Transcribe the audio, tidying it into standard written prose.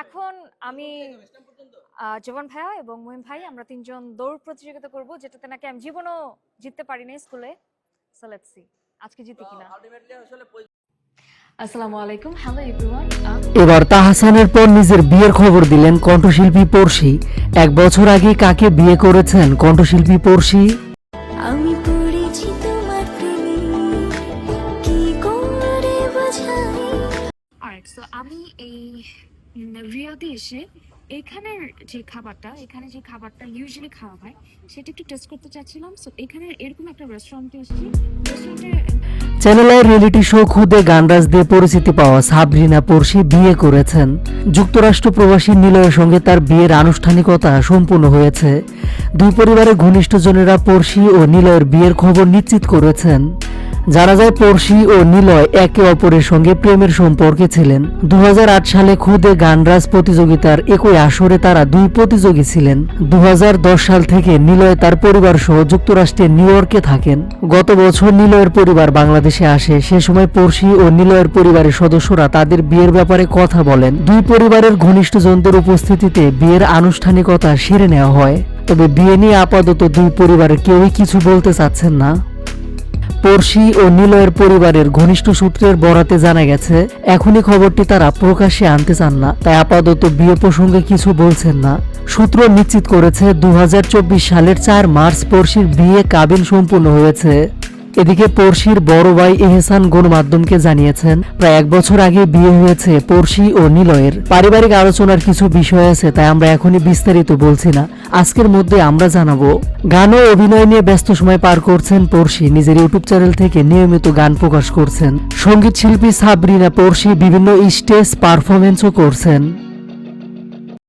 এখন আমি জোবান ভাইয়া এবং মুহিম ভাই আমরা তিনজন দৌড় প্রতিযোগিতা করব, যেটাতে নাকি আমি জীবনও জিততে পারি নাই স্কুলে। সো লেটস সি আজকে জিতে কিনা। আসসালামু আলাইকুম, হ্যালো এভরিওয়ান। এবার তাহসানের পর নিজের বিয়ের খবর দিলেন কণ্ঠশিল্পী পড়শি। 1 বছর আগে কাকে বিয়ে করেছেন কণ্ঠশিল্পী পড়শি? আমি পড়েছি তোমার প্রেমে, কি করে বোঝাই। অলরাইট, সো আমি এই রিয়াদে এসে এখানে যে খাবারটা ইউজুয়ালি খাওয়া হয় সেটা একটু টেস্ট করতে চাচ্ছিলাম। সো এখানে এরকম একটা রেস্টুরেন্টে এসেছি। চ্যানেলের রিয়েলিটি শো খুদে গানরাজ দিয়ে পরিচিতি পাওয়া সাবরিনা পড়শি বিয়ে করেছেন। যুক্তরাষ্ট্র প্রবাসী নিলয়ের সঙ্গে তার বিয়ের আনুষ্ঠানিকতা সম্পূর্ণ হয়েছে। দুই পরিবারের ঘনিষ্ঠজনেরা পড়শি ও নিলয়ের বিয়ের খবর নিশ্চিত করেছেন। জানা যায় পড়শি ও নিলয় একে অপরের সঙ্গে প্রেমের সম্পর্কে ছিলেন। 2008 সালে খুদে গানরাজ প্রতিযোগিতার একই আসরে তারা দুই প্রতিযোগী ছিলেন। 2010 সাল থেকে নিলয় তার পরিবার সহ যুক্তরাষ্ট্রের নিউ ইয়র্কে থাকেন। গত বছর নিলয়ের পরিবার বাংলাদেশে আসে। সে সময় পড়শি ও নিলয়ের পরিবারের সদস্যরা তাদের বিয়ের ব্যাপারে কথা বলেন। দুই পরিবারের ঘনিষ্ঠজনদের উপস্থিতিতে বিয়ের আনুষ্ঠানিকতা সেরে নেওয়া হয়। তবে বিয়ে নিয়ে আপাতত দুই পরিবারের কেউই কিছু বলতে চাচ্ছেন না। পড়শি ও নিলয়ের পরিবারের ঘনিষ্ঠ সূত্রের বরাতে জানা গেছে এখনই খবরটি তারা প্রকাশ্যে আনতে চান না, তাই আপাতত বিয়ে প্রসঙ্গে কিছু বলছেন না। সূত্র নিশ্চিত করেছে 2024 সালের 4 মার্চ পড়শির বিয়ে কাবিন সম্পূর্ণ হয়েছে। এদিকে পড়শির বড় ভাই এহসান গণমাধ্যমকে জানিয়েছেন প্রায় 1 বছর আগে বিয়ে হয়েছে পড়শি ও নিলয়ের। পারিবারিক আলোচনার কিছু বিষয় আছে, তাই আমরা এখনই বিস্তারিত বলছি না, আজকের মধ্যে আমরা জানাবো। গান ও অভিনয় নিয়ে ব্যস্ত সময় পার করছেন পড়শি। নিজের ইউটিউব চ্যানেল থেকে নিয়মিত গান প্রকাশ করছেন। সঙ্গীত শিল্পী সাবরিনা পড়শি বিভিন্ন স্টেজ পারফরমেন্সও করছেন।